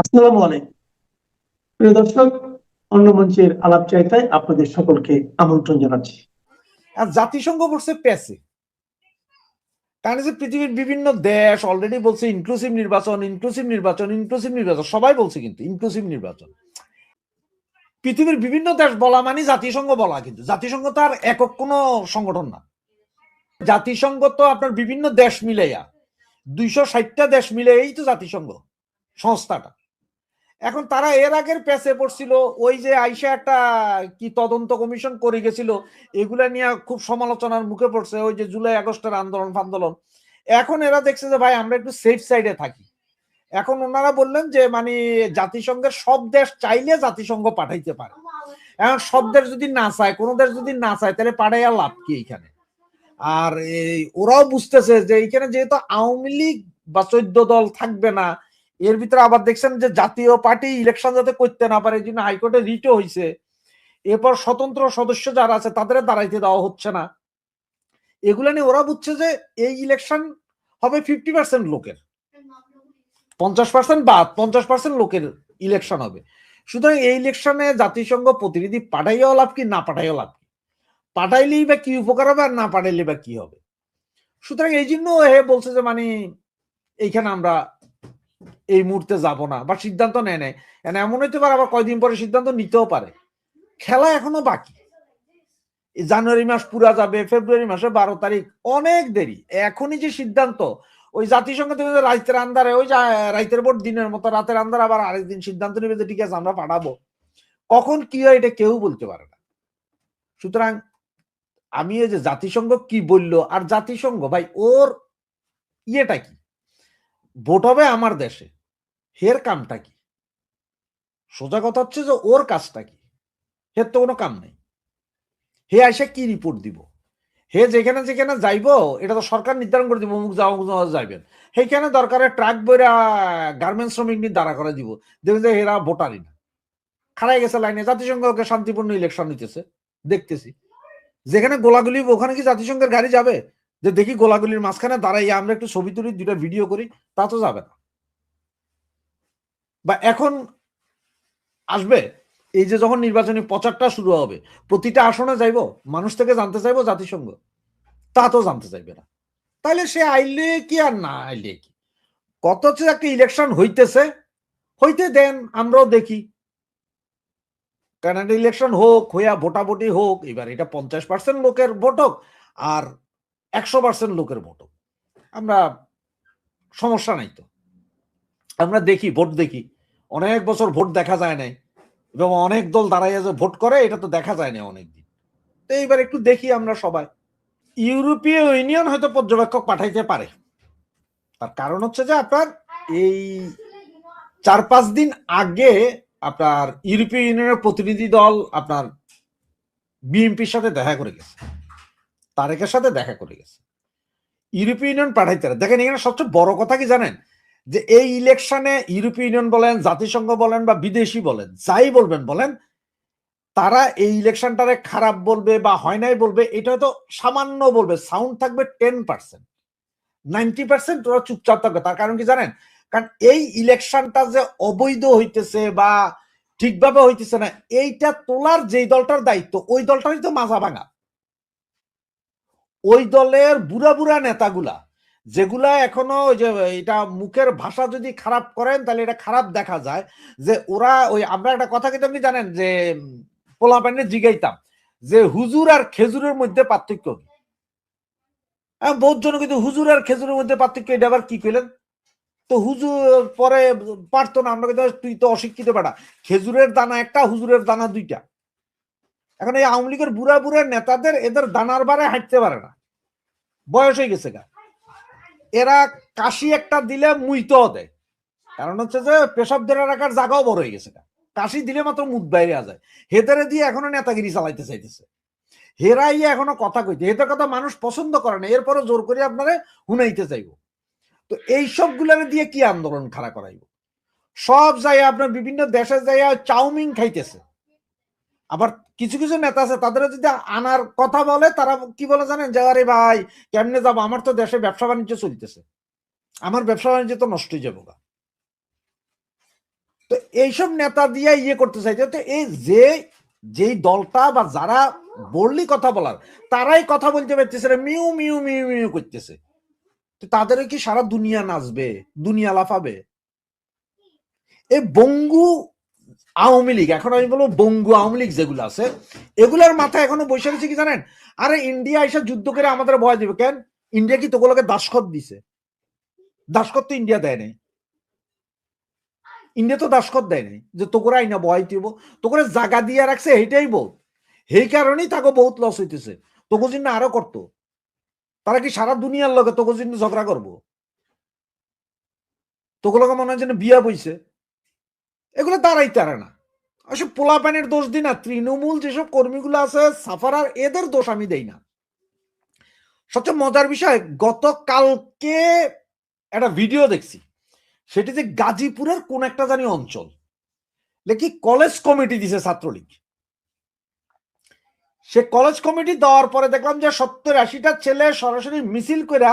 আসসালামু আলাইকুম প্রিয় দর্শক, অন্য মঞ্চের আলাপ চাইতায় আপনাদের সকলকে আমন্ত্রণ জানাচ্ছি। আর জাতিসংঘ বলছে প্যাসে, কারণ যে পৃথিবীর বিভিন্ন দেশ অলরেডি বলছে ইনক্লুসিভ নির্বাচন, ইনক্লুসিভ নির্বাচন, ইনক্লুসিভ নির্বাচন, সবাই বলছে কিন্তু ইনক্লুসিভ নির্বাচন। পৃথিবীর বিভিন্ন দেশ বলা মানে জাতিসংঘ বলা, কিন্তু জাতিসংঘ তো আর একক কোনো সংগঠন না। জাতিসংঘ তো আপনার বিভিন্ন দেশ মিলাইয়া 260টা দেশ মিলেই তো জাতিসংঘ সংস্থাটা। এখন তারা এর আগের প্যাসে পড়ছিল, ওই যে আইসা একটা কি তদন্ত কমিশন করে গেছিল, এগুলা নিয়ে খুব সমালোচনার মুখে পড়ছে, ওই যে জুলাই আগস্টের আন্দোলন ফান্দোলন। এখন এরা দেখছে যে ভাই আমরা একটু সেফ সাইডে থাকি। এখন ওনারা বললেন যে মানে জাতিসংঘের সব দেশ চাইলে জাতিসংঘ পাঠাইতে পারে। এখন সব দেশ যদি না চায়, কোনো দেশ যদি না চায়, তাহলে পাঠাইয়া লাভ কি এইখানে? আর ওরাও বুঝতেছে যে এইখানে যেহেতু আওয়ামী লীগ বা 14 দল থাকবে না, এর ভিতরে আবার দেখছেন যে জাতীয় পার্টি ইলেকশন যাতে করতে না পারে, এই জন্য হাইকোর্টে রিটও হয়েছে। এরপর স্বতন্ত্র সদস্য যারা আছে তাদের দাঁড়াইতে দেওয়া হচ্ছে না। এগুলা নিয়ে ওরা বুঝছে যে এই ইলেকশন হবে 50% লোকের, 50% বাদ 50% লোকের ইলেকশন হবে। সুতরাং এই ইলেকশনে জাতিসংঘ প্রতিনিধি পাঠাইয়াও লাভ কি, না পাঠাইও লাভ কি? পাঠাইলেই বা কি উপকার হবে, আর না পাঠাইলে বা কি হবে? সুতরাং এই জন্য হে বলছে যে মানে এইখানে আমরা এই মুহূর্তে যাব না, বা সিদ্ধান্ত নেয় নাই। এমন হইতে পারে আবার কয়দিন পরে সিদ্ধান্ত নিতেও পারে। খেলা এখনো বাকি। জানুয়ারি মাস পুরা যাবে, ফেব্রুয়ারি মাসে 12 তারিখ, অনেক দেরি। এখনই যে সিদ্ধান্ত, ওই জাতিসংঘ থেকে রাতের আন্দারে, ওই রাতের ভোট দিনের মতো রাতের আন্দার আবার আরেকদিন সিদ্ধান্ত নেবে যে ঠিক আছে আমরা পাঠাবো, কখন কি হয় এটা কেউ বলতে পারে না। সুতরাং আমি এই যে জাতিসংঘ কি বললো, আর জাতিসংঘ ভাই ওর ইয়েটা কি? ভোট হবে আমার দেশে, হের কামটা কি? সোজা কথা হচ্ছে যে ওর কাজটা কি? হের তো কোনো কাম নেই। হে আইসা কি রিপোর্ট দিব? হে যেখানে যেখানে যাইবো এটা তো সরকার নির্ধারণ করে দিব, অমুক যাইবেন। সেইখানে দরকারে ট্রাক বইরা গার্মেন্টস শ্রমিক নিয়ে দাঁড়া করে দিব, দেখবেন যে এরা ভোটারই না, খাড়াই গেছে লাইনে। জাতিসংঘকে শান্তিপূর্ণ ইলেকশন নিতেছে দেখতেছি। যেখানে গোলাগুলি ওখানে কি জাতিসংঘের গাড়ি যাবে? যে দেখি গোলাগুলির মাঝখানে দাঁড়াই আমরা একটু ছবি তুলি, দুটা ভিডিও করি, তা তো যাবে না। বা এখন আসবে এই যে যখন নির্বাচনী প্রচারটা শুরু হবে, প্রতিটা আসনে যাইব, মানুষ থেকে জানতে চাইবো জাতিসংঘ, তা তো জানতে চাইবে না। তাহলে সে আইলে কি আর না আইলে কি? কত হচ্ছে একটা ইলেকশন হইতেছে, হইতে দেন, আমরাও দেখি। কানাডা ইলেকশন হোক, হইয়া ভোটাভুটি হোক, এবার এটা 50% লোকের ভোট হোক আর 100% লোকের ভোট হোক, আমরা সমস্যা নাই তো। আমরা দেখি, ভোট দেখি। অনেক বছর ভোট দেখা যায় নাই, এবং অনেক দল দাঁড়াইয়া যে ভোট করে এটা তো দেখা যায় না অনেকদিন। তো এইবার একটু দেখি আমরা সবাই। ইউরোপীয় ইউনিয়ন হয়তো পর্যবেক্ষক পাঠাইতে পারে। তার কারণ হচ্ছে যে আপনার এই 4-5 দিন আগে আপনার ইউরোপীয় ইউনিয়নের প্রতিনিধি দল আপনার বিএনপির সাথে দেখা করে গেছে, তারেকের সাথে দেখা করে গেছে। ইউরোপীয় ইউনিয়ন পাঠাইতে পারে। দেখেন এখানে সবচেয়ে বড় কথা কি জানেন? যে এই ইলেকশনে ইউরোপীয় ইউনিয়ন বলেন, জাতিসংঘ বলেন, বা বিদেশি বলেন, যাই বলবেন বলেন, তারা এই ইলেকশনটারে খারাপ বলবে বা হয় নাই বলবে, এটা হয়তো সামান্য বলবে, সাউন্ড থাকবে 10%, 90% ওরা চুপচাপ থাকবে। তার কারণ কি জানেন? কারণ এই ইলেকশনটা যে অবৈধ হইতেছে বা ঠিকভাবে হইতেছে না, এইটা তোলার যেই দলটার দায়িত্ব, ওই দলটারই তো মাজা ভাঙা। ওই দলের বুড়া বুড়া নেতাগুলা, যেগুলা এখনো ওই যে এটা মুখের ভাষা যদি খারাপ করেন তাহলে এটা খারাপ দেখা যায়, যে ওরা ওই আমরা একটা কথা কিন্তু আপনি জানেন যে পোলাপাইনে জিগাইতাম যে হুজুর আর খেজুরের মধ্যে পার্থক্য কি? বহুত জন কিন্তু হুজুর আর খেজুরের মধ্যে পার্থক্য, এটা আবার কি কইলেন? তো হুজুর পরে পারতো না, আমরা কিন্তু তুই তো অশিক্ষিত বেটা, খেজুরের দানা একটা, হুজুরের দানা দুইটা। এখন এই আওয়ামী লীগের বুড়া বুড়া নেতাদের এদের দানার বারে হাঁটতে পারে না, বয়স হয়ে গেছে গা। এরা কাশি একটা দিলে মুইতেও দেয়, কারণ হচ্ছে যে পেশাব ধরে রাখার জায়গাও বড় হয়ে গেছে গা। কাশি দিলে মাত্র মুখ বাইরে যায়। হেতারে দিয়ে এখনো নেতাগিরি চালাইতে চাইতেছে। হেরাই এখনো কথা কইতে, হেতার কথা মানুষ পছন্দ করে না, এরপরে জোর করে আপনারা হুনাইতে চাইব। তো এই সবগুলারে দিয়ে কি আন্দোলন খাড়া করাইব? সব জায়গায় আপনার বিভিন্ন দেশে যাইয়া চাউমিন খাইতেছে। আবার কিছু কিছু নেতা আছে তাদের যদি আনার কথা বলে, তারা কি বলে জানেন? যে আরে ভাই কেমনে যাবো, আমার তো দেশে ব্যবসা বাণিজ্য চলতেছে, আমার ব্যবসা বাণিজ্য তো নষ্ট হয়ে যাবো। তো এইসব নেতা দিয়ে ইয়ে করতে চাইছে। তো এই যেই দলটা বা যারা বললি কথা বলার, তারাই কথা বলতে পারতেছে না, মিউ মিউ মিউ মিউ করতেছে। তো তাদের কি সারা দুনিয়া নাচবে, দুনিয়া লাফাবে? এই বঙ্গু আওয়ামী লীগ, এখন আমি বলবো বঙ্গু আওয়ামী লীগ যেগুলো আছে, এগুলার মাথায় এখনো বসে রয়েছে কি জানেন? আরে ইন্ডিয়া এসে যুদ্ধ করে আমাদের ভয় দিবে কেন? ইন্ডিয়া কি তোগুলোকে দাসখত দিছে? দাসখত তো ইন্ডিয়া দেয় নাই। ইন্ডিয়া তো দাসখত দেয় নাই যে তোকরা আইনা ভয় দিব। তোকরা জায়গা দিয়ে রাখছে, এইটাই বহুত। সেই কারণেই তাকে বহুত লস হইতেছে। তোকে জন্য আরো করতো। তারা কি সারা দুনিয়ার লোকে তোকে জন্য ঝগড়া করবো? তোগুলোকে মনে হয় যেন বিয়া বইছে। এগুলো তারাই তারা না। আসলে পোলাপানের দোষ দিই না, তৃণমূল যেসব কর্মীগুলো আছে সাফারার, এদের দোষ আমি দেই না। সবচেয়ে মজার বিষয়, গতকালকে একটা ভিডিও দেখছি, সেটি যে গাজীপুরের কোন একটা জানি অঞ্চল, দেখি কলেজ কমিটি দিছে ছাত্রলীগ। সে কলেজ কমিটি দেওয়ার পরে দেখলাম যে 70-80টা ছেলে সরাসরি মিছিল করে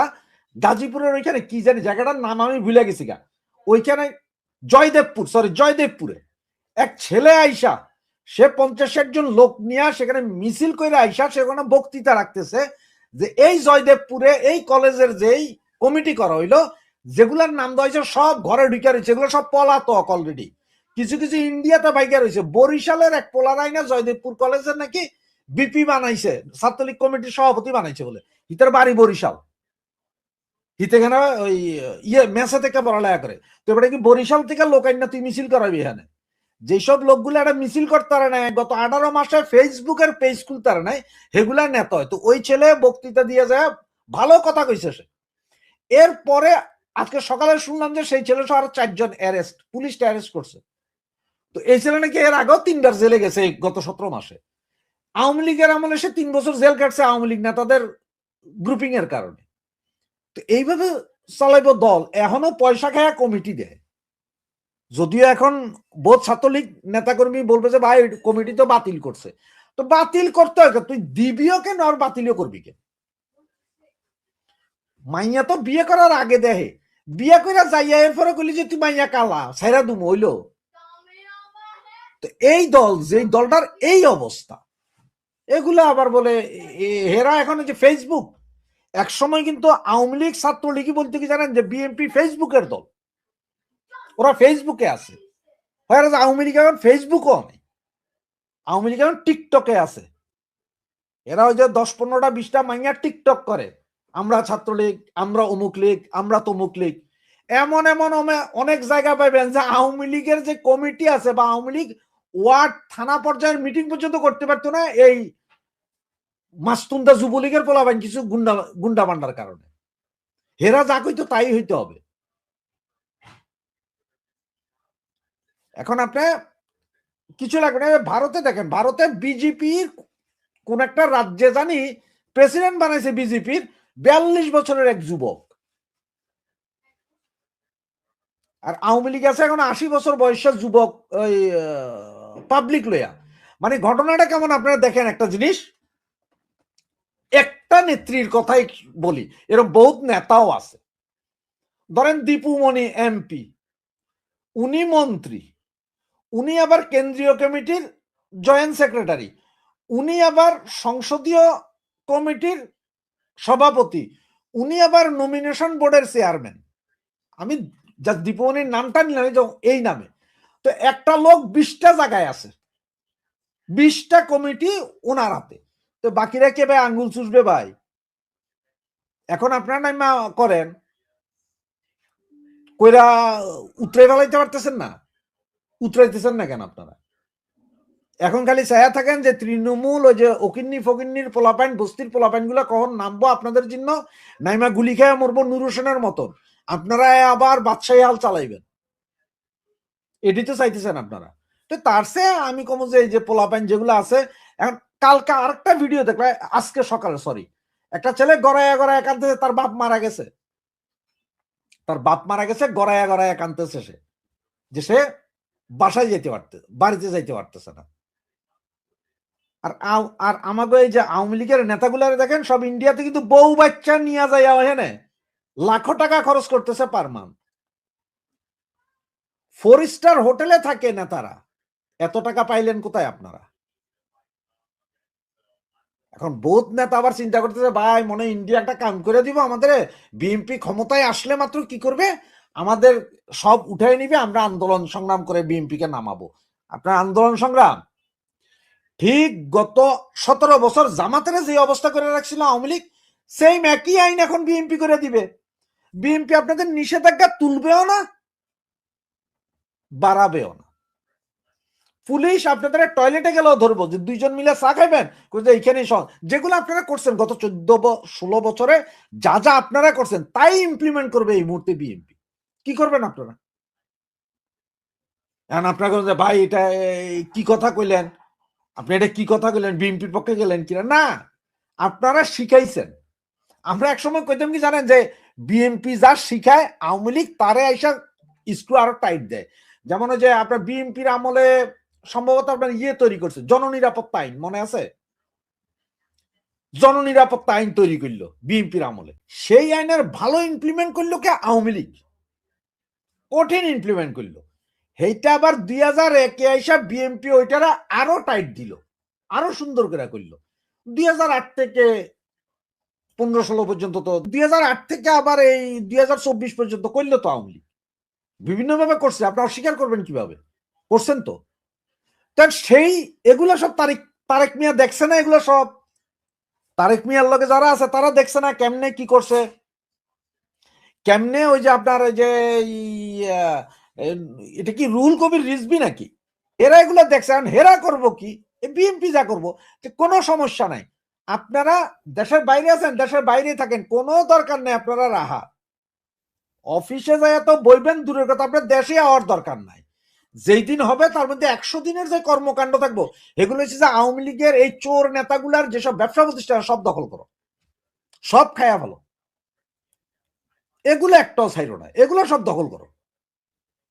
গাজীপুরের ওইখানে কি জানি জায়গাটার নাম আমি ভুলে গেছি গা, ওইখানে জয়দেবপুরে এক ছেলে আইসা, সে 50-60 জন লোক নিয়ে সেখানে মিছিল করে আইসা সেখানে বক্তৃতা রাখতেছে যে এই জয়দেবপুরে এই কলেজের যেই কমিটি করা হইলো, যেগুলার নাম দেওয়া হয়েছে সব ঘরে ঢুকে রয়েছে, এগুলো সব পলাতক অলরেডি। কিছু কিছু ইন্ডিয়াতে বাইকে রয়েছে। বরিশালের এক পোলারাই না জয়দেবপুর কলেজের নাকি বিপি বানাইছে, ছাত্রলীগ কমিটির সভাপতি বানাইছে বলে। হিতের বাড়ি বরিশাল, হিতে কেন ওই মেসে থেকে পড়ালেখা করে। তো এবারে কি বরিশাল থেকে লোক আইনা তুই মিছিল করাবি? এখানে যেসব লোকগুলো একটা মিছিল করতে পারে না, গত 18 মাসে ফেসবুকের পেজ খুলতে পারে নাই, সেগুলা নেতা হয়। তো ওই ছেলে বক্তৃতা দিয়ে যায়, ভালো কথা কইছে সে। এরপরে আজকে সকালে শুনলাম যে সেই ছেলে সহ আরো 4 জন অ্যারেস্ট, পুলিশ অ্যারেস্ট করছে। তো এই ছেলে নাকি এর আগেও 3বার জেলে গেছে গত 17 মাসে। আওয়ামী লীগের আমলে সে 3 বছর জেল কাটছে আওয়ামী লীগ নেতাদের গ্রুপিং এর কারণে। তো এইভাবে চালাইব দল? এখনো পয়সা খায়া কমিটি দেয়। যদিও এখন বোধ ছাত্রলীগ নেতাকর্মী বলবে যে ভাই কমিটি তো বাতিল করছে। তো বাতিল করতে হয়, তুই দিবিও কেন আর বাতিলও করবি কেন? মাইয়া তো বিয়ে করার আগে দেহে, বিয়ে করে যাইয়া এরপরে কইলি যে তুই মাইয়া কালা সাইরা দুম হইলো। তো এই দল, যে দলটার এই অবস্থা, এগুলো আবার বলে হেরা এখন যে ফেসবুক। এক সময় কিন্তু আওয়ামী লীগ ছাত্রলীগই বলতে কি জানেন যে বিএনপি ফেসবুকের দল, ওরা ফেসবুকে আছে। আওয়ামী লীগ এখন ফেসবুকও নেই, আওয়ামী লীগ এখন টিকটকে আছে। এরা ওই যে 10-15টা 20টা মাইয়া টিকটক করে, আমরা ছাত্রলীগ, আমরা অমুক লীগ, আমরা তমুক লীগ। এমন এমন অনেক জায়গা পাইবেন যে আওয়ামী লীগের যে কমিটি আছে বা আওয়ামী লীগ ওয়ার্ড থানা পর্যায়ের মিটিং পর্যন্ত করতে পারতো না এই মাস্তুন্দা যুবলীগের পোলাবেন কিছু গুন্ডা বান্ডার কারণে। হেরা যা কইতো তাই হইতে হবে। এখন আপনি কিছু লাগবে না। ভারতে দেখেন, ভারতে বিজেপির কোন একটা রাজ্যে জানি প্রেসিডেন্ট বানাইছে বিজেপির 42 বছরের এক যুবক। আর আওয়ামী লীগ আছে এখন 80 বছর বয়সের যুবক ওই পাবলিক লয়া। মানে ঘটনাটা কেমন আপনারা দেখেন একটা জিনিস, একটা নেত্রীর কথাই বলি, এরকম বহুত নেতাও আছে। ধরেন দীপুমণি এমপি, উনি মন্ত্রী, উনি আবার কেন্দ্রীয় কমিটির জয়েন্ট সেক্রেটারি, উনি আবার সংসদীয় কমিটির সভাপতি, উনি আবার নমিনেশন বোর্ডের চেয়ারম্যান। আমি জাস্ট দীপুমণির নামটা নিলাম এই নামে। তো একটা লোক 20টা জায়গায় আছে, 20টা কমিটি ওনার হাতে। তো বাকিরা কে ভাই আঙ্গুল চুষবে ভাই? এখন আপনারা নামা করেন, কইরা উতরে ফেলাইতে পারতেছেন না? উতরাইতেছেন না কেন আপনারা? এখন খালি চায়া থাকেন যে তৃণমূল ওই যে ওকিন্নি ফকিন্নির পোলাপাইন, বস্তির পোলাপাইন গুলা কখন নামবো আপনাদের জন্য, নাইমা গুলি খেয়ে মরবো নুর হোসেনের মতন, আপনারা আবার বাদশাহী হাল চালাইবেন। এটি তো চাইতেছেন আপনারা। তো তার চেয়ে আমি কম যে এই যে পোলাপাইন যেগুলো আছে। এখন কালকে আরেকটা ভিডিও দেখলাম, আজকে সকালে সরি, একটা ছেলে গড়াইয়া গড়াইয়া কাঁদতেছে, তার বাপ মারা গেছে। তার বাপ মারা গেছে, গড়াইয়া গড়াইয়া কাঁদতেছে সে, যে সে বাসায় যেতে পারতে, বাড়িতে যাইতে পারতেছে না। আর আমাকে এই যে আওয়ামী লীগের নেতাগুলারে দেখেন, সব ইন্ডিয়াতে কিন্তু বউ বাচ্চা নিয়ে যায়, এখানে লাখো টাকা খরচ করতেছে পার মান্থ। 4 স্টার হোটেলে থাকে নেতারা, এত টাকা পাইলেন কোথায় আপনারা? এখন বহুত নেতা আবার চিন্তা করতেছে, ভাই মনে হয় ইন্ডিয়া একটা কাম করে দিব আমাদের, বিএনপি ক্ষমতায় আসলে মাত্র কি করবে, আমাদের সব উঠাই নিবে, আমরা আন্দোলন সংগ্রাম করে বিএনপি কে নামাবো। আপনার আন্দোলন সংগ্রাম ঠিক গত 17 বছর জামাতের যে অবস্থা করে রাখছিল আওয়ামী লীগ, সেই একই আইন এখন বিএনপি করে দিবে। বিএনপি আপনাদের নিষেধাজ্ঞা তুলবেও না, বাড়াবেও না। পুলিশ আপনাদের টয়লেটে গেলেও ধরবো যে 2 জন মিলে চা খাইবেন, এইখানে যেগুলো আপনারা করছেন গত 14-16 বছরে, যা যা আপনারা করছেন তাই ইমপ্লিমেন্ট করবে এই মুহূর্তে বিএনপি। কি করবেন আপনারা? এখন আপনারা ভাই এটা কি কথা কইলেন, আপনি এটা কি কথা কইলেন, বিএনপির পক্ষে গেলেন কিনা? না, আপনারা শিখাইছেন। আমরা একসময় কইতাম কি জানেন, যে বিএনপি যা শিখায় আওয়ামী লীগ তারে আইসা স্ক্রু আরো টাইট দেয়। যেমন যে আপনার বিএনপির আমলে সম্ভবত আপনার তৈরি করছে, জননিরাপত্তা আইন, মনে আছে? জননিরাপত্তা আইন তৈরি করলো বিএনপির আমলে, সেই আইনের ভালো ইমপ্লিমেন্ট করলো কে? আওয়ামী লীগ। কঠিন ইমপ্লিমেন্ট করলো। সেইটা আবার 2001-এ আইসা বিএনপি ওইটারা আরো টাইট দিল, আরো সুন্দর করে করলো। 2008 থেকে 15-16 পর্যন্ত, তো 2008 থেকে আবার এই 2024 পর্যন্ত করলো তো আওয়ামী লীগ, বিভিন্ন ভাবে করছে। আপনি অস্বীকার করবেন কিভাবে? করছেন তো। সেই এগুলো সব তারেক মিয়া দেখছে না? এগুলো সব তারেক মিয়ার লগে যারা আছে তারা দেখছে না কেমনে কি করছে, কেমনে ওই যে আপনার ওই যে এটা কি রুহুল কবির রিজভী নাকি, এরা এগুলো দেখছে। হেরা করবো কি, বিএনপি যা করবো, কোনো সমস্যা নাই। আপনারা দেশের বাইরে আছেন, দেশের বাইরে থাকেন, কোনো দরকার নেই আপনারা রাহা অফিসে যায় তো বইবেন দূরের কথা, আপনার দেশে আওয়ার দরকার নাই। যেই দিন হবে তার মধ্যে 100 দিনের যে কর্মকাণ্ড থাকবো, এগুলো হচ্ছে যে আওয়ামী লীগের এই চোর নেতাগুলার যেসব ব্যবসা প্রতিষ্ঠান সব দখল করো, সব খায়া ভালো, এগুলো একটাও ছাইরো না, এগুলো সব দখল করো।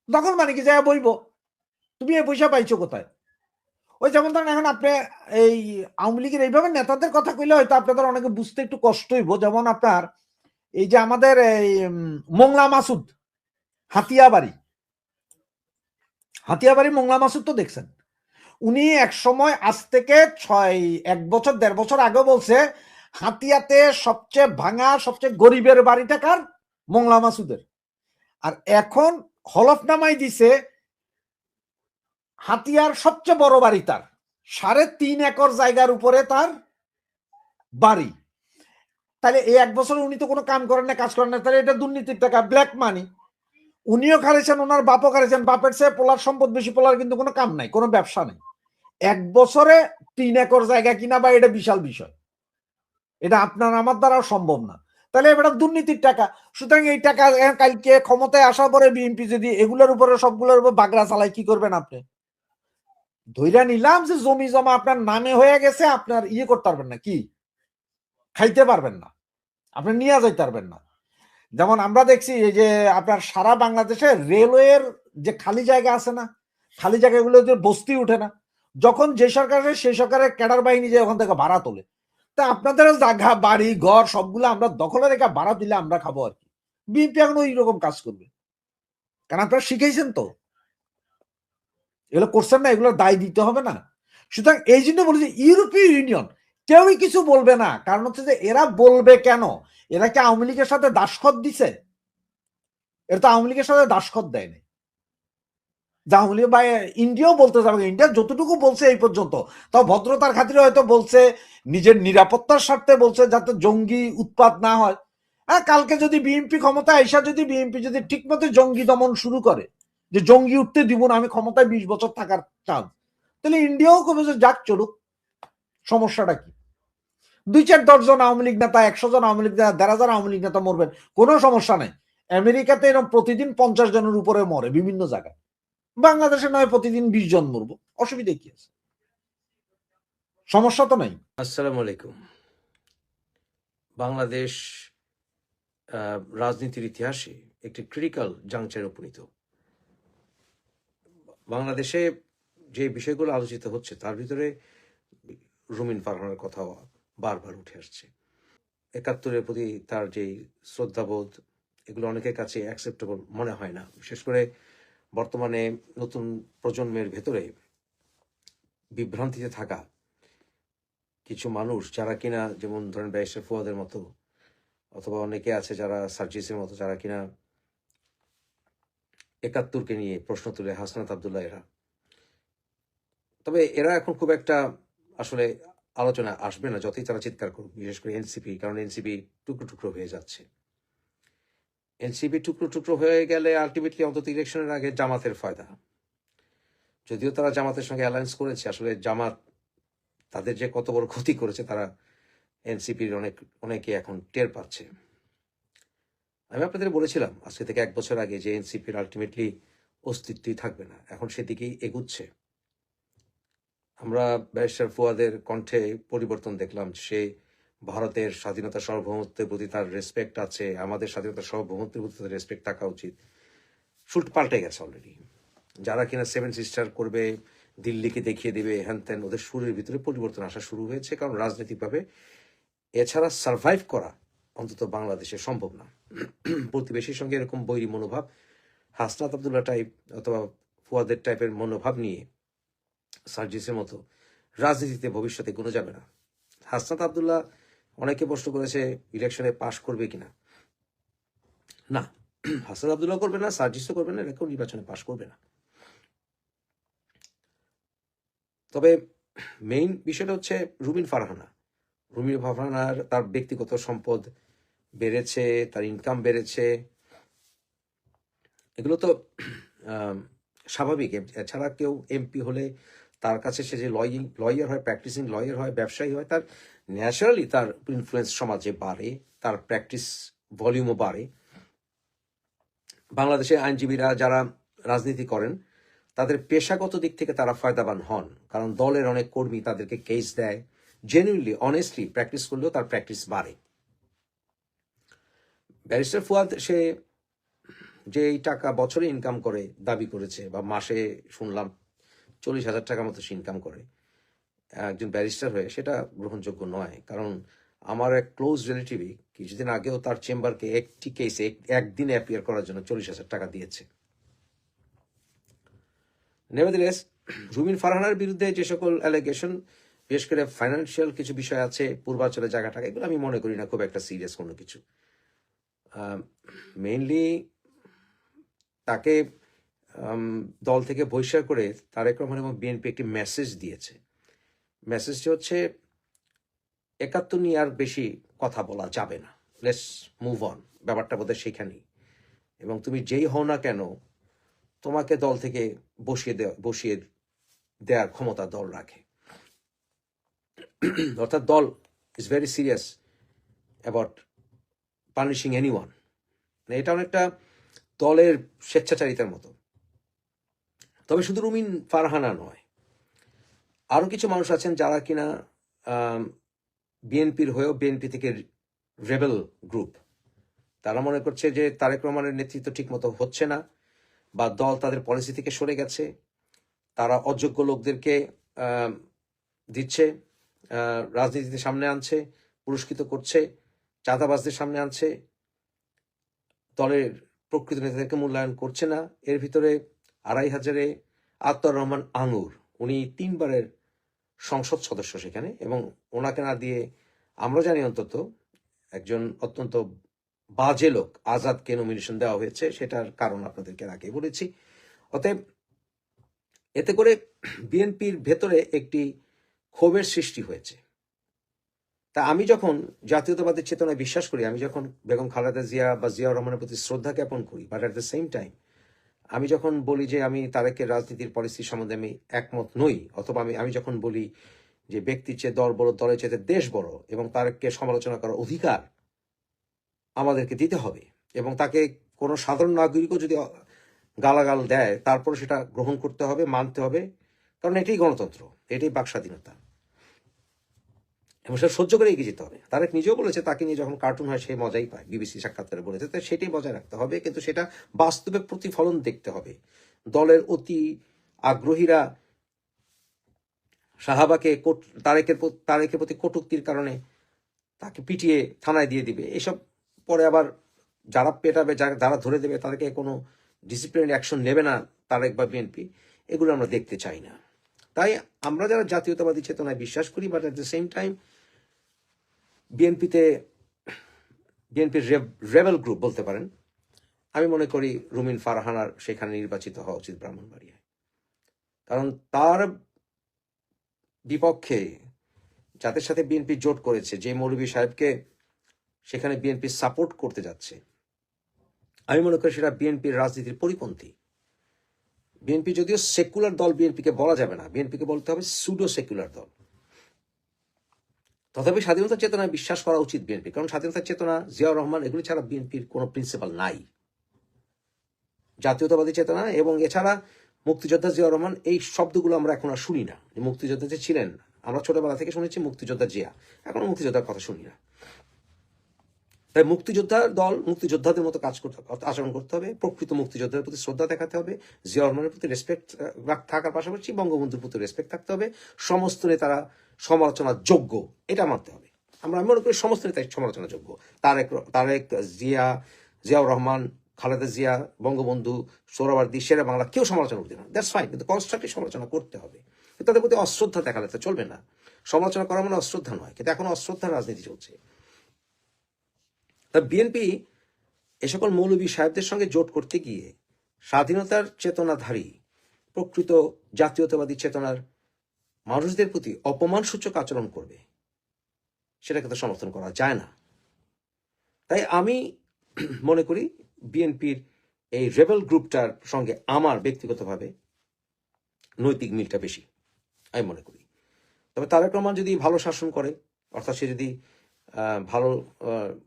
দখল মানে কি, যায় বইব, তুমি এই পয়সা পাইছো কোথায়? ওই যেমন ধরেন এখন আপনি এই আওয়ামী লীগের এইভাবে নেতাদের কথা কইলে হয়তো আপনাদের অনেকে বুঝতে একটু কষ্ট হইব। যেমন আপনার এই যে আমাদের এই মোংলা মাসুদ, হাতিয়াবাড়ি মোংলা মাসুদ তো দেখছেন, উনি এক সময় আজ থেকে 1 বছর 1.5 বছর আগে বলছে হাতিয়াতে সবচেয়ে ভাঙা সবচেয়ে গরিবের বাড়িটা কার? মোংলা মাসুদের। আর এখন হলফনামাই দিছে হাতিয়ার সবচেয়ে বড় বাড়ি তার, 3.5 একর জায়গার উপরে তার বাড়ি। তাহলে এই 1 বছরে উনি তো কোনো কাম করেন না, কাজ করেন না, তাহলে এটা দুর্নীতির টাকা, ব্ল্যাক মানি। উনিও খাইছেন, ওনার বাপও খাইছেন, বাপের চেয়ে পোলার সম্পদ বেশি, পোলার কিন্তু কোনো কাম নাই, কোনো ব্যবসা নেই। 1 বছরে 3 একর জায়গা কিনা, বা এটা বিশাল বিষয়, এটা আপনার আমার দ্বারাও সম্ভব না। তাহলে এটা দুর্নীতির টাকা। সুতরাং এই টাকা কালকে ক্ষমতায় আসার পরে বিএনপি যদি এগুলোর উপরে সবগুলোর উপর বাগড়া চালায়, কি করবেন আপনি? ধইরা নিলাম যে জমি জমা আপনার নামে হয়ে গেছে, আপনার করতে পারবেন না, কি খাইতে পারবেন না, আপনি নিয়ে যাইতে পারবেন না। যেমন আমরা দেখছি এই যে আপনার সারা বাংলাদেশে রেলওয়ের যে খালি জায়গা আছে না, খালি জায়গাগুলো যে বস্তি উঠে না, যখন যে সরকারের সেই সরকারের ক্যাডার বাহিনী যে ওখান থেকে ভাড়া তোলে, তা আপনাদের জায়গা বাড়ি ঘর সবগুলো আমরা দখলে রেখে ভাড়া দিলে আমরা খাবো আর কি। বিএনপি এখন ওই রকম কাজ করবে, কারণ আপনারা শিখেছেন তো, এগুলো করছেন না, এগুলোর দায় দিতে হবে না। সুতরাং এই জন্য বলি যে ইউরোপীয় ইউনিয়ন কেউই কিছু বলবে না, কারণ হচ্ছে যে এরা বলবে কেন? এরা কি আওয়ামী লীগের সাথে দাসখত দিছে? এরা তো আওয়ামী লীগের সাথে দাসখত দেয়নি। আওয়ামী লীগ বা ইন্ডিয়াও বলতে যাবে, ইন্ডিয়া যতটুকু বলছে এই পর্যন্ত, তাও ভদ্রতার খাতিরে হয়তো বলছে, নিজের নিরাপত্তার স্বার্থে বলছে, যাতে জঙ্গি উৎপাত না হয়। হ্যাঁ, কালকে যদি বিএনপি ক্ষমতায় আইসা যদি বিএনপি যদি ঠিক মতো জঙ্গি দমন শুরু করে, যে জঙ্গি উঠতে দিব না, আমি ক্ষমতায় 20 বছর থাকার চান, তাহলে ইন্ডিয়াও কবে যে যাক চলুক, সমস্যাটা কি? 2-4-10 জন আওয়ামী লীগ নেতা, 100 জন আওয়ামী লীগ নেতা, 1,500 আওয়ামী লীগ নেতা মরবেন, কোনো সমস্যা নাই। আমেরিকাতে এরকম প্রতিদিন 50 জনের উপরে মরে বিভিন্ন জায়গায়, বাংলাদেশে নয় প্রতিদিন 20 জন মরবো, অসুবিধা কি আছে? সমস্যা তো নাই। আসসালামু আলাইকুম। বাংলাদেশ রাজনীতির ইতিহাসে একটি ক্রিটিক্যাল জাংচারে উপনীত। বাংলাদেশে যে বিষয়গুলো আলোচিত হচ্ছে তার ভিতরে রুমিন ফারহানার কথাও বারবার উঠে আসছে। 71-এর প্রতি তার যেই শ্রদ্ধাবোধ, এগুলো অনেকের কাছে অ্যাকসেপ্টেবল মনে হয় না। বিশেষ করে বর্তমানে নতুন প্রজন্মের ভেতরে বিভ্রান্তিতে থাকা কিছু মানুষ যারা কিনা, যেমন ধরেন ব্যারিস্টার ফুয়াদের মতো, অথবা অনেকে আছে যারা সার্জিসের মতো, যারা কিনা ৭১কে নিয়ে প্রশ্ন তুলে, হাসনাত আব্দুল্লাহ এরা, তবে এরা এখন খুব একটা আসলে আলোচনা আসবে না যতই তারা চিৎকার করুক, বিশেষ করে এনসিপি, কারণ এনসিপি টুকরো টুকরো হয়ে যাচ্ছে। এনসিপি টুকরো টুকরো হয়ে গেলে আলটিমেটলি অন্তত ইলেকশনের আগে জামাতের ফায়দা। যদিও তারা জামাতের সঙ্গে অ্যালায়েন্স করেছে, আসলে জামাত তাদের যে কত বড় ক্ষতি করেছে তারা এনসিপির অনেকে এখন টের পাচ্ছে। আমি আপনাদের বলেছিলাম আজকে থেকে 1 বছর আগে যে এনসিপির আলটিমেটলি অস্তিত্বই থাকবে না, এখন সেদিকেই এগুচ্ছে। আমরা ব্যারিস্টার ফুয়াদের কণ্ঠে পরিবর্তন দেখলাম। সে ভারতের স্বাধীনতা সার্বভৌমত্বের প্রতি তার রেসপেক্ট আছে, আমাদের স্বাধীনতা সার্বভৌমত্বের প্রতি তাদের রেসপেক্ট থাকা উচিত। পাল্টে গেছে অলরেডি। যারা কিনা 7 সিস্টার করবে, দিল্লিকে দেখিয়ে দেবে, হ্যান ত্যান, ওদের সুরের ভিতরে পরিবর্তন আসা শুরু হয়েছে, কারণ রাজনৈতিকভাবে এছাড়া সার্ভাইভ করা অন্তত বাংলাদেশে সম্ভব না। প্রতিবেশীর সঙ্গে এরকম বৈরী মনোভাব, হাসনাত আব্দুল্লাহ টাইপ অথবা ফুয়াদের টাইপের মনোভাব নিয়ে সার্জিসের মতো রাজনীতিতে ভবিষ্যতে কোনো যাবে না। হাসনাত আব্দুল্লাহ, অনেকে প্রশ্ন করেছে ইলেকশনে পাশ করবে কিনা। না, হাসনাত আব্দুল্লাহ করবে না, সার্জিসও করবে না, এরকম নির্বাচনে পাশ করবে না। তবে মেইন বিষয়টা হচ্ছে রুমিন ফারহানা। রুমিন ফারহানার তার ব্যক্তিগত সম্পদ বেড়েছে, তার ইনকাম বেড়েছে, এগুলো তো স্বাভাবিক। এছাড়া কেউ এমপি হলে তার কাছে সে যে লয়ার হয়, প্র্যাকটিসিং লয়ার হয়, ব্যবসায়ী হয়, তার ন্যাচারালি তার ইনফ্লুয়েন্স সমাজে বাড়ে, তার প্র্যাকটিস ভলিউমও বাড়ে। বাংলাদেশের আইনজীবীরা যারা রাজনীতি করেন তাদের পেশাগত দিক থেকে তারা ফায়দাবান হন, কারণ দলের অনেক কর্মী তাদেরকে কেস দেয়। জেনুইনলি অনেস্টলি প্র্যাকটিস করলেও তার প্র্যাকটিস বাড়ে। ব্যারিস্টার ফুয়াদ সে যে এই টাকা বছরে ইনকাম করে দাবি করেছে, বা মাসে শুনলাম 40,000 টাকা মতো সে ইনকাম করে একজন ব্যারিস্টার হয়ে, সেটা গ্রহণযোগ্য নয়। কারণ আমার এক ক্লোজ রিলেটিভই কিছুদিন আগেও তার চেম্বারকে একটি কেসে একদিনে অ্যাপিয়ার করার জন্য 40,000 টাকা দিয়েছে। নেভারদিলেস, রুমিন ফারহানার বিরুদ্ধে যে সকল অ্যালিগেশন, বিশেষ করে ফাইন্যান্সিয়াল কিছু বিষয় আছে, পূর্বাঞ্চলের জায়গাটা, এগুলো আমি মনে করি না খুব একটা সিরিয়াস কোনো কিছু। মেইনলি তাকে দল থেকে বহিষ্কার করে তারেক রহমান এবং বিএনপি একটি মেসেজ দিয়েছে। মেসেজটি হচ্ছে ৭১ নিয়ে আর বেশি কথা বলা যাবে না, লেটস মুভ অন। ব্যাপারটা বোধহয় সেখানেই। এবং তুমি যেই হও না কেন, তোমাকে দল থেকে বসিয়ে দেওয়ার ক্ষমতা দল রাখে। অর্থাৎ দল is very serious about punishing anyone. এটা অনেকটা দলের স্বেচ্ছাচারিতার মতো। তবে শুধু রুমিন ফারহানা নয়, আরো কিছু মানুষ আছেন যারা কিনা বিএনপির হয়েও বিএনপি থেকে রেবেল গ্রুপ। তারা মনে করছে যে তারেক রহমানের নেতৃত্ব ঠিক মতো হচ্ছে না, বা দল তাদের পলিসি থেকে সরে গেছে, তারা অযোগ্য লোকদেরকে দিচ্ছে, রাজনীতিতে সামনে আনছে, পুরস্কৃত করছে, চাঁদাবাজদের সামনে আনছে, দলের প্রকৃত নেতাদেরকে মূল্যায়ন করছে না। এর ভিতরে ২৫০০-এ আতর রহমান আঙুর, উনি 3 বারের সংসদ সদস্য সেখানে, এবং ওনাকে না দিয়ে আমরা জানি অন্তত একজন অত্যন্ত বাজে লোক আজাদকে নমিনেশন দেওয়া হয়েছে। সেটার কারণ আপনাদেরকে আগে বলেছি। অতএব এতে করে বিএনপির ভেতরে একটি ক্ষোভের সৃষ্টি হয়েছে। তা আমি যখন জাতীয়তাবাদের চেতনায় বিশ্বাস করি, আমি যখন বেগম খালেদা জিয়া বা জিয়াউর রহমানের প্রতি শ্রদ্ধা জ্ঞাপন করি, but at the same time আমি যখন বলি যে আমি তারেকের রাজনীতির পলিসি সম্বন্ধে আমি একমত নই, অথবা আমি যখন বলি যে ব্যক্তির চেয়ে দল বড়, দলের চেয়ে দেশ বড়, এবং তারেককে সমালোচনা করার অধিকার আমাদেরকে দিতে হবে, এবং তাকে কোনো সাধারণ নাগরিকও যদি গালাগাল দেয় তারপর সেটা গ্রহণ করতে হবে, মানতে হবে, কারণ এটাই গণতন্ত্র, এটাই বাক স্বাধীনতা, এবং সেটা সহ্য করে এগিয়ে যেতে হবে। তারেক নিজেও বলেছে তাকে নিয়ে যখন কার্টুন হয় সে মজাই পায়, বিবিসি সাক্ষাৎকারে বলেছে। তাই সেটাই বজায় রাখতে হবে, কিন্তু সেটা বাস্তবে প্রতিফলন দেখতে হবে। দলের অতি আগ্রহীরা শাহাবাকে তারেকের প্রতি কটূক্তির কারণে তাকে পিটিয়ে থানায় দিয়ে দিবে, এসব পরে আবার যারা পেটাবে, যারা ধরে দেবে তাদেরকে কোনো ডিসিপ্লিনারি অ্যাকশন নেবে না তারেক বা বিএনপি, এগুলো আমরা দেখতে চাই না। তাই আমরা যারা জাতীয়তাবাদী চেতনায় বিশ্বাস করি, but at the same time বিএনপির রেবেল গ্রুপ বলতে পারেন, আমি মনে করি রুমিন ফারহানার সেখানে নির্বাচিত হওয়া উচিত ব্রাহ্মণবাড়িয়ায়। কারণ তার বিপক্ষে যাদের সাথে বিএনপি জোট করেছে, যে মৌলভী সাহেবকে সেখানে বিএনপি সাপোর্ট করতে যাচ্ছে, আমি মনে করি সেটা বিএনপির রাজনীতির পরিপন্থী। বিএনপি যদিও সেকুলার দল, বিএনপিকে বলা যাবে না, বিএনপিকে বলতে হবে সুডো সেকুলার দল। তথাপি স্বাধীনতা চেতনায় বিশ্বাস করা উচিত বিএনপি, কারণ স্বাধীনতা চেতনা, জিয়াউর রহমান, এগুলি ছাড়া বিএনপির কোনো প্রিন্সিপাল নাই। জাতীয়তাবাদী চেতনা এবং এছাড়া মুক্তিযোদ্ধা জিয়াউর রহমান, এই শব্দগুলো আমরা এখন আর শুনি না। যে মুক্তিযোদ্ধা যে ছিলেন, আমরা ছোটবেলা থেকে শুনেছি মুক্তিযোদ্ধা জিয়া, এখন মুক্তিযোদ্ধার কথা শুনি না। তাই মুক্তিযোদ্ধার দল মুক্তিযোদ্ধাদের মতো আচরণ করতে হবে, প্রকৃত মুক্তিযোদ্ধাদের প্রতি শ্রদ্ধা দেখাতে হবে, জিয়া রহমানের প্রতি রেসপেক্ট থাকার পাশাপাশি বঙ্গবন্ধুর প্রতি রেসপেক্ট থাকতে হবে। সমস্ত নেতারা সমালোচনার যোগ্য, এটা মানতে হবে। আমরা মনে করি সমস্ত নেতাই সমালোচনার যোগ্য। তারেক, জিয়াউর রহমান, খালেদা জিয়া, বঙ্গবন্ধু, সোহরাওয়ার্দী, শেরে বাংলা, কেউ সমালোচনা করতে না, দ্যাটস ফাইন, কিন্তু কনস্ট্রাকটিভ সমালোচনা করতে হবে। তাদের প্রতি অশ্রদ্ধা দেখালে তো চলবে না। সমালোচনা করা মানে অশ্রদ্ধা নয়, কিন্তু এখন অশ্রদ্ধার রাজনীতি চলছে। তা বিএনপি এ সকল মৌলভী সাহেবদের সঙ্গে জোট করতে গিয়ে স্বাধীনতার চেতনাধারী, প্রকৃত জাতীয়তাবাদী চেতনার মানুষদের প্রতি অপমানসূচক আচরণ করবে, সেটাকে তো সমর্থন করা যায় না। তাই আমি মনে করি বিএনপির এই রেবেল গ্রুপটার সঙ্গে আমার ব্যক্তিগতভাবে নৈতিক মিলটা বেশি, আমি মনে করি। তবে তারেক রহমান যদি ভালো শাসন করে, অর্থাৎ সে যদি ভালো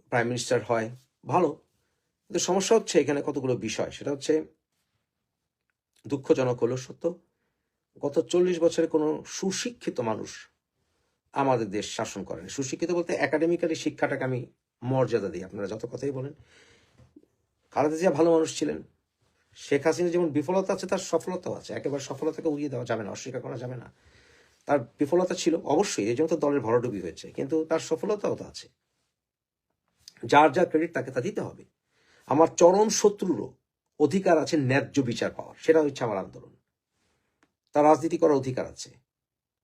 প্রাইম মিনিস্টার হয়, ভালো। কিন্তু সমস্যা হচ্ছে এখানে কতগুলো বিষয়, সেটা হচ্ছে দুঃখজনক হলো সত্য, গত 40 বছরে কোনো সুশিক্ষিত মানুষ আমাদের দেশ শাসন করেন। সুশিক্ষিত বলতে একাডেমিক্যালি শিক্ষাটাকে আমি মর্যাদা দিই, আপনারা যত কথাই বলেন। খালেদা জিয়া ভালো মানুষ ছিলেন, শেখ হাসিনা যেমন বিফলতা আছে, তার সফলতাও আছে, একেবারে সফলতাকে উড়িয়ে দেওয়া যাবে না, অস্বীকার করা যাবে না। তার বিফলতা ছিল অবশ্যই, এই জন্য তো দলের ভরাডুবি হয়েছে, কিন্তু তার সফলতাও তো আছে। যার যার ক্রেডিট তাকে তা দিতে হবে। আমার চরম শত্রুরও অধিকার আছে ন্যায্য বিচার পাওয়ার, সেটা হচ্ছে আমার আন্দোলন। তার রাজনীতি করার অধিকার আছে,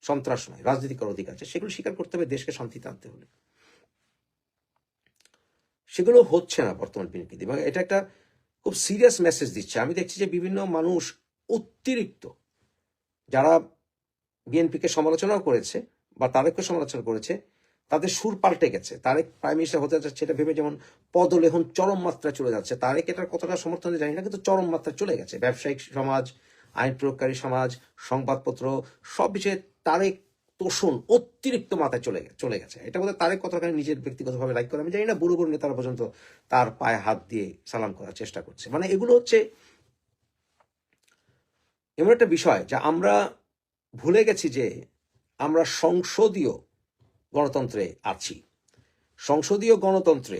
সন্ত্রাস নয়, রাজনীতি করার অধিকার আছে, সেগুলো স্বীকার করতে হবে দেশকে শান্তিতে আনতে হলে। সেগুলো হচ্ছে না বর্তমান বিএনপি, এবং এটা একটা খুব সিরিয়াস মেসেজ দিচ্ছে। আমি দেখছি যে বিভিন্ন মানুষ অতিরিক্ত, যারা বিএনপিকে সমালোচনাও করেছে বা তারেককে সমালোচনা করেছে, তাদের সুর পাল্টে গেছে। তারেক প্রাইম মিনিস্টার হতে যাচ্ছে এটা ভেবে যেমন পদলেহন চরম মাত্রায় চলে যাচ্ছে। তারেক এটার কতটা সমর্থন জানি না, কিন্তু চরম মাত্রায় চলে গেছে। ব্যবসায়িক সমাজ, আইন প্রয়োগকারী সমাজ, সংবাদপত্র, সব বিষয়ে তারেক তোষণ অতিরিক্ত মাথায় চলে গেছে। এটা বোধহয় তারেক কতখানি নিজের ব্যক্তিগতভাবে লাইক করে আমি জানি না, বুড়ো বুড়ো নেতারা পর্যন্ত তার পায়ে হাত দিয়ে সালাম করার চেষ্টা করছে। মানে এগুলো হচ্ছে এমন একটা বিষয় যা আমরা ভুলে গেছি যে আমরা সংসদীয় গণতন্ত্রে আছি। সংসদীয় গণতন্ত্রে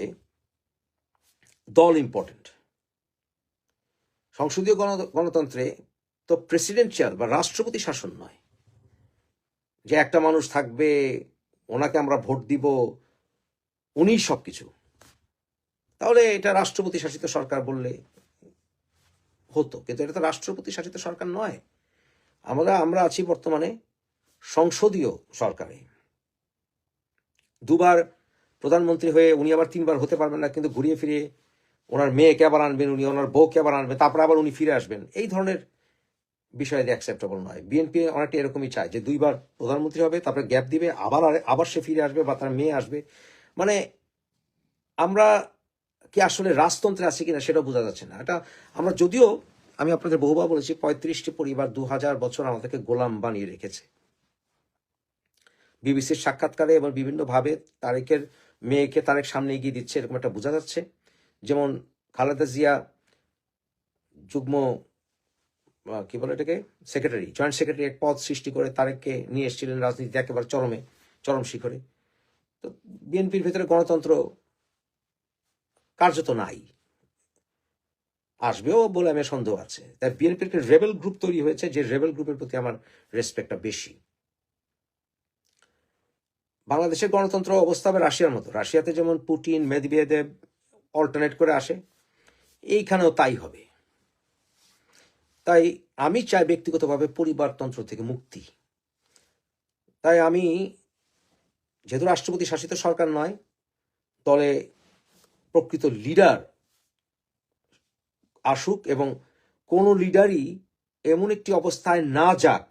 দল ইম্পর্টেন্ট। সংসদীয় গণতন্ত্রে তো প্রেসিডেন্সিয়াল বা রাষ্ট্রপতি শাসন নয়, যে একটা মানুষ থাকবে, ওনাকে আমরা ভোট দিব, উনিই সবকিছু। তাহলে এটা রাষ্ট্রপতি শাসিত সরকার বললে হতো, কিন্তু এটা তো রাষ্ট্রপতি শাসিত সরকার নয়। আমরা আছি বর্তমানে সংসদীয় সরকারে। দুবার প্রধানমন্ত্রী হয়ে উনি আবার 3 বার হতে পারবেন না, কিন্তু ঘুরিয়ে ফিরিয়ে ওনার মেয়েকে আবার আনবেন, উনি ওনার বউকে আবার আনবেন, তারপর আবার উনি ফিরে আসবেন। এই ধরনের বিষয় অ্যাকসেপ্টেবল নয়। বিএনপি অনেকটা এরকমই চায় যে 2 বার প্রধানমন্ত্রী হবে, তারপরে গ্যাপ দিবে, আবার সে ফিরে আসবে বা তার মেয়ে আসবে। মানে আমরা কি আসলে রাজতন্ত্রে আছি কিনা সেটাও বোঝা যাচ্ছে না। এটা আমরা যদিও, আমি আপনাদের বহুবার বলেছি, 35টি পরিবার 2000 বছর আমাদেরকে গোলাম বানিয়ে রেখেছে। বিবিসির সাক্ষাৎকারে এবং বিভিন্ন ভাবে তারেকের মেয়েকে তারেক সামনে এগিয়ে দিচ্ছে, এরকম একটা বোঝা যাচ্ছে। যেমন খালেদা জিয়া যুগ্ম কি বলে এটাকে, সেক্রেটারি, জয়েন্ট সেক্রেটারি এক পদ সৃষ্টি করে তারেককে নিয়ে এসেছিলেন রাজনীতি একেবারে চরম শিখরে। তো বিএনপির ভেতরে গণতন্ত্র কার্যত নাই, আসবেও বলে আমি সন্দেহ আছে। তাই বিএনপির একটা রেবেল গ্রুপ তৈরি হয়েছে, যে রেবেল গ্রুপের প্রতি আমার রেসপেক্টটা বেশি। বাংলাদেশের গণতন্ত্র অবস্থা হবে রাশিয়ার মতো। রাশিয়াতে যেমন পুটিন, মেদভেদেব অল্টারনেট করে আসে, এইখানেও তাই হবে। তাই আমি চাই ব্যক্তিগতভাবে পরিবারতন্ত্র থেকে মুক্তি। তাই আমি, যেহেতু রাষ্ট্রপতি শাসিত সরকার নয়, দলে প্রকৃত লিডার আসুক এবং কোন লিডারই এমন একটি অবস্থায় না যাক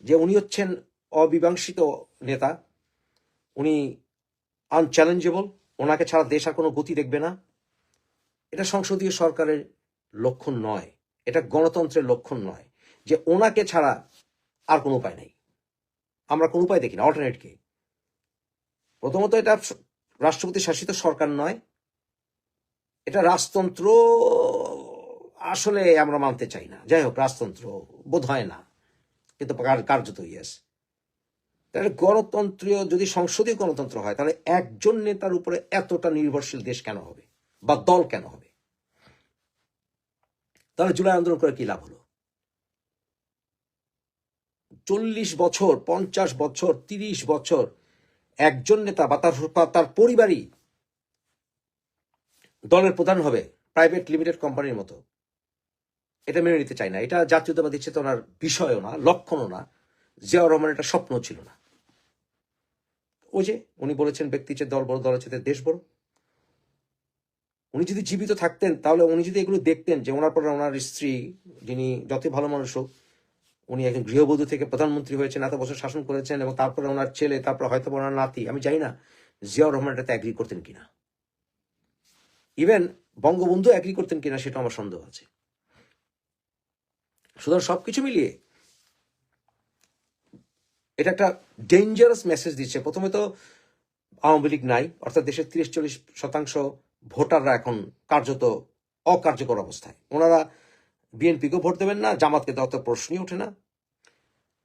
যে উনি হচ্ছেন অবিবাংশিত নেতা, উনি আনচ্যালেঞ্জেবল, ওনাকে ছাড়া দেশ আর কোনো গতি দেখবে না। এটা সংসদীয় সরকারের লক্ষণ নয়, এটা গণতন্ত্রের লক্ষণ নয় যে ওনাকে ছাড়া আর কোনো উপায় নেই। আমরা কোনো উপায় দেখি না, অল্টারনেট কি? প্রথমত এটা রাষ্ট্রপতি শাসিত সরকার নয়, এটা রাজতন্ত্র আসলে আমরা মানতে চাই না। যাই হোক, রাজতন্ত্র বোধ হয় না, কিন্তু কার্যত ইয়েস। তাহলে গণতন্ত্রীয় যদি সংসদীয় গণতন্ত্র হয়, তাহলে একজন নেতার উপরে এতটা নির্ভরশীল দেশ কেন হবে বা দল কেন হবে? তাহলে জুলাই আন্দোলন করে কি লাভ হলো? 40 বছর, 50 বছর, 30 বছর একজন নেতা বা তার পরিবারই দলের প্রধান হবে প্রাইভেট লিমিটেড কোম্পানির মতো, এটা মেনে নিতে চাই না। এটা জাতীয়তাবাদী চেতনার বিষয়ও না, লক্ষণও না। জিয়াউর রহমানের একটা স্বপ্ন ছিল না। ওই যে উনি বলেছেন, ব্যক্তির চেয়ে দল বড়, দলের চেয়ে দেশ বড়। উনি যদি জীবিত থাকতেন, তাহলে উনি যদি এগুলো দেখতেন যে ওনার পর ওনার স্ত্রী, যিনি যতই ভালো মানুষ হোক, উনি একজন গৃহবধূ থেকে প্রধানমন্ত্রী হয়েছেন, এত বছর শাসন করেছেন, এবং তারপরে ওনার ছেলে, তারপর হয়তো ওনার নাতি, আমি জানি না জিয়াউর রহমান এটাতে অ্যাগ্রি করতেন কিনা, ইভেন বঙ্গবন্ধু অ্যাগ্রি করতেন কিনা, সেটা আমার সন্দেহ আছে। সুতরাং সবকিছু মিলিয়ে এটা একটা ডেঞ্জারাস মেসেজ দিচ্ছে। প্রথমে তো আওয়ামী লীগ নাই, অর্থাৎ দেশের 30-40% ভোটাররা এখন কার্যত অকার্যকর অবস্থায়। ওনারা বিএনপিকে ভোট দেবেন না, জামাতকে দেওয়া তো প্রশ্নই ওঠে না।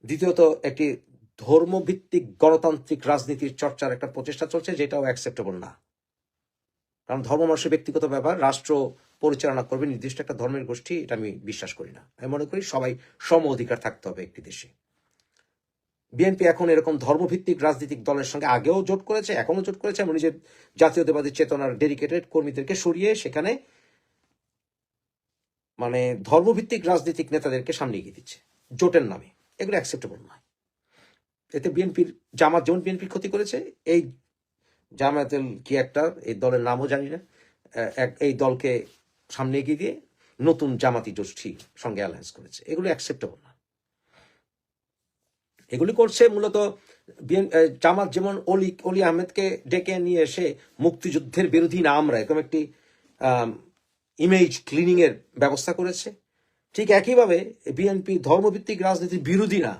দ্বিতীয়ত, একটি ধর্মভিত্তিক গণতান্ত্রিক রাজনীতির চর্চার একটা প্রচেষ্টা চলছে, যেটাও অ্যাকসেপ্টেবল না। কারণ ধর্ম মানুষের ব্যক্তিগত ব্যাপার, রাষ্ট্র পরিচালনা করবে নির্দিষ্ট একটা ধর্মের গোষ্ঠী, এটা আমি বিশ্বাস করি না। আমি মনে করি সবাই সম অধিকার থাকতে হবে একটি দেশে। বিএনপি এখন এরকম ধর্মভিত্তিক রাজনৈতিক দলের সঙ্গে আগেও জোট করেছে, এখনো জোট করেছে, এবং নিজের জাতীয়তাবাদী চেতনার ডেডিকেটেড কর্মীদেরকে সরিয়ে সেখানে মানে ধর্মভিত্তিক রাজনৈতিক নেতাদেরকে সামনে এগিয়ে দিচ্ছে জোটের নামে। এগুলো অ্যাকসেপ্টেবল নয়। এতে বিএনপির, জামাত যেমন বিএনপির ক্ষতি করেছে, এই জামায়াতুল কি একটা, এই দলের নামও জানি না, এই দলকে সামনে এগিয়ে দিয়ে নতুন জামাতি গোষ্ঠীর সঙ্গে অ্যালায়েন্স করেছে। এগুলো অ্যাকসেপ্টেবল না। এগুলি করছে মূলত জামাত, যেমন অলি আহমেদকে ডেকে নিয়ে এসে মুক্তিযুদ্ধের বিরোধী না আমরা, এরকম একটি ইমেজ ক্লিনিং এর ব্যবস্থা করেছে। ঠিক একইভাবে বিএনপি ধর্মভিত্তিক রাজনীতির বিরোধী না।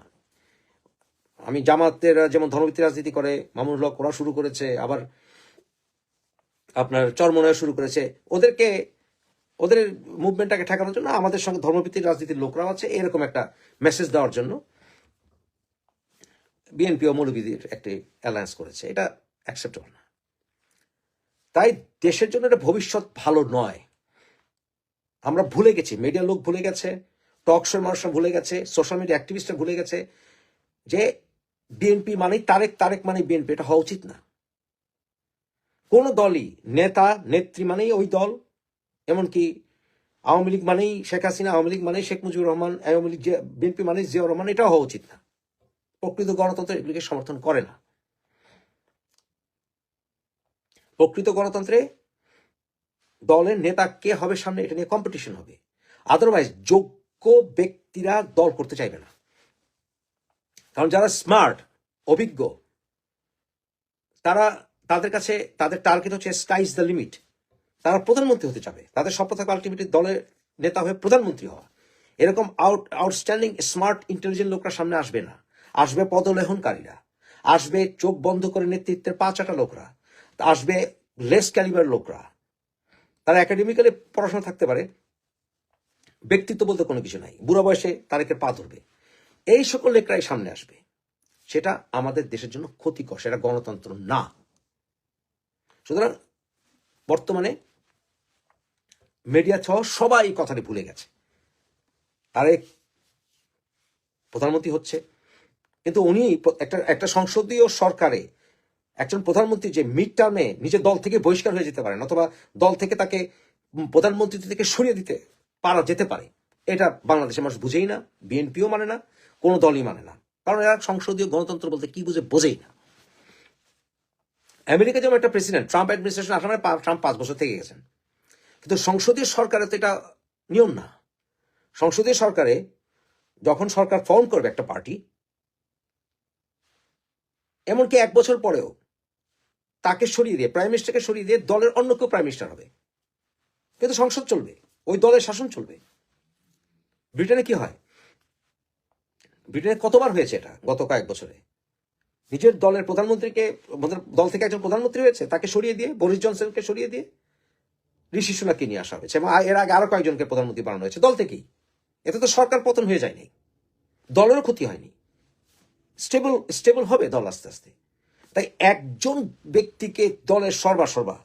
আমি জামাতের যেমন ধর্মভিত্তিক রাজনীতি করে, মামুনুল হক ওরা শুরু করেছে, আবার আপনার চরমনায় শুরু করেছে, ওদের মুভমেন্টটাকে ঠেকানোর জন্য আমাদের সঙ্গে ধর্মভিত্তিক রাজনীতির লোকরাও আছে, এরকম একটা মেসেজ দেওয়ার জন্য বিএনপি ও মৌলবাদীর একটি অ্যালায়েন্স করেছে। এটা অ্যাকসেপ্টেবল না। তাই দেশের জন্য এটা ভবিষ্যৎ ভালো নয়। আমরা ভুলে গেছি, মিডিয়ার লোক ভুলে গেছে, টক শোর মানুষরা ভুলে গেছে, সোশ্যাল মিডিয়া অ্যাক্টিভিস্টরা ভুলে গেছে যে বিএনপি মানেই তারেক মানে বিএনপি। এটা হওয়া উচিত না। কোন দলই নেতা নেত্রী মানেই ওই দল, এমনকি আওয়ামী লীগ মানেই শেখ হাসিনা, আওয়ামী লীগ মানেই শেখ মুজিবুর রহমান, আওয়ামী লীগ বিএনপি মানেই জিয়াউর রহমান। এটাও হওয়া উচিত না। প্রকৃত গণতন্ত্র এগুলিকে সমর্থন করে না। প্রকৃত গণতন্ত্রে দলের নেতা কে হবে সামনে, এটা নিয়ে কম্পিটিশন হবে। আদারওয়াইজ যোগ্য ব্যক্তিরা দল করতে চাইবে না। কারণ যারা স্মার্ট, অভিজ্ঞ, তাদের কাছে তাদের টার্গেট হচ্ছে স্কাই ইজ দ্য লিমিট। তারা প্রধানমন্ত্রী হতে চাবে। তাদের স্বপ্ন থাকবে আলটিমেটলি দলের নেতা হয়ে প্রধানমন্ত্রী হওয়া। এরকম আউটস্ট্যান্ডিং স্মার্ট ইন্টেলিজেন্ট লোকরা সামনে আসবে না। আসবে পদলেহনকারীরা, আসবে চোখ বন্ধ করে নেতৃত্বের পা চাটা লোকরা, আসবে লেস ক্যালিবার লোকরা। তারা একাডেমিক্যালি পড়াশোনা থাকতে পারে, ব্যক্তিত্ব বলতে কোনো কিছু নাই, বুড়া বয়সে তারেকের পা ধরবে। এই সকল লোকরাই সামনে আসবে। সেটা আমাদের দেশের জন্য ক্ষতিকর, সেটা গণতন্ত্র না। সুতরাং বর্তমানে মিডিয়া সহ সবাই এই কথাটি ভুলে গেছে। তারেক প্রধানমন্ত্রী হচ্ছে, কিন্তু উনি একটা সংসদীয় সরকারে একজন প্রধানমন্ত্রী যে মিড টার্মে নিজের দল থেকে বহিষ্কার হয়ে যেতে পারেন, অথবা দল থেকে তাকে প্রধানমন্ত্রী থেকে সরিয়ে দিতে যেতে পারে, এটা বাংলাদেশের মানুষ বুঝেই না, বিএনপিও মানে না, কোনো দলই মানে না, কারণ এরা সংসদীয় গণতন্ত্র বলতে কি বুঝে বোঝেই না। আমেরিকা যেমন একটা প্রেসিডেন্ট, ট্রাম্প অ্যাডমিনিস্ট্রেশন আসার মানে ট্রাম্প 5 বছর থেকে গেছেন, কিন্তু সংসদীয় সরকারে তো এটা নিয়ম না। সংসদীয় সরকারে যখন সরকার ফর্ম করবে একটা পার্টি, এমনকি 1 বছর পরেও তাকে সরিয়ে দিয়ে, প্রাইম মিনিস্টারকে সরিয়ে দিয়ে দলের অন্য কেউ প্রাইম মিনিস্টার হবে, কিন্তু সংসদ চলবে, ওই দলের শাসন চলবে। ব্রিটেনে কি হয়? ব্রিটেনে কতবার হয়েছে এটা গত কয়েক বছরে? নিজের দলের প্রধানমন্ত্রীকে, দল থেকে একজন প্রধানমন্ত্রী হয়েছে, তাকে সরিয়ে দিয়ে, বরিস জনসনকে সরিয়ে দিয়ে ঋষি সুনাককে নিয়ে আসা হয়েছে, এবং এর আগে আরো কয়েকজনকে প্রধানমন্ত্রী বানানো হয়েছে দল থেকেই। এতে তো সরকার পতন হয়ে যায়নি, দলেরও ক্ষতি হয়নি, স্টেবল হবে দল আস্তে আস্তে। তাই একজন ব্যক্তিকে দলের সর্বা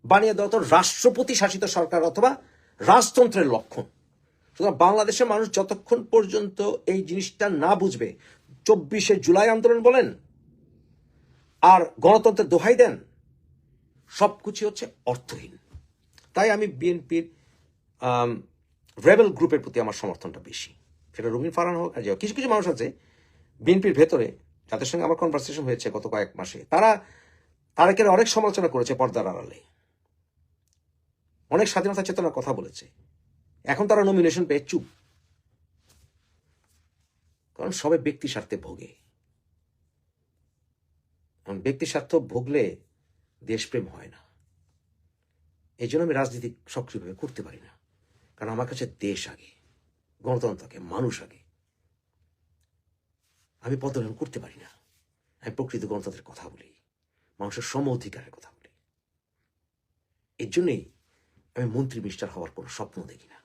বানিয়ে দেওয়া তো রাষ্ট্রপতি শাসিত সরকার অথবা রাজতন্ত্রের লক্ষণ। সুতরাং বাংলাদেশের মানুষ যতক্ষণ পর্যন্ত এই জিনিসটা না বুঝবে, 24শে জুলাই আন্দোলন বলেন আর গণতন্ত্রের দোহাই দেন, সবকিছু হচ্ছে অর্থহীন। তাই আমি বিএনপির রেবেল গ্রুপের প্রতি আমার সমর্থনটা বেশি। সেটা রুমিন ফারহান হোক আর কিছু কিছু মানুষ আছে বিএনপির ভেতরে, যাদের সঙ্গে আমার কনভারসেশন হয়েছে গত কয়েক মাসে, তারা তারেকের অনেক সমালোচনা করেছে পর্দার আড়ালে, অনেক স্বাধীনতা চেতনার কথা বলেছে। এখন তারা নমিনেশন পেয়ে চুপ, কারণ সবাই ব্যক্তি স্বার্থে ভোগে। ব্যক্তি স্বার্থ ভোগলে দেশপ্রেম হয় না। এই জন্য আমি রাজনীতি সক্রিয়ভাবে করতে পারি না, কারণ আমার কাছে দেশ আগে, গণতন্ত্র আগে, মানুষ আগে। আমি পদগ্রহণ করতে পারি না। আমি প্রকৃত গণতন্ত্রের কথা বলি, মানুষের সম অধিকারের কথা বলি। এর জন্যই আমি মন্ত্রী মিনিস্টার হওয়ার কোনো স্বপ্ন দেখি না।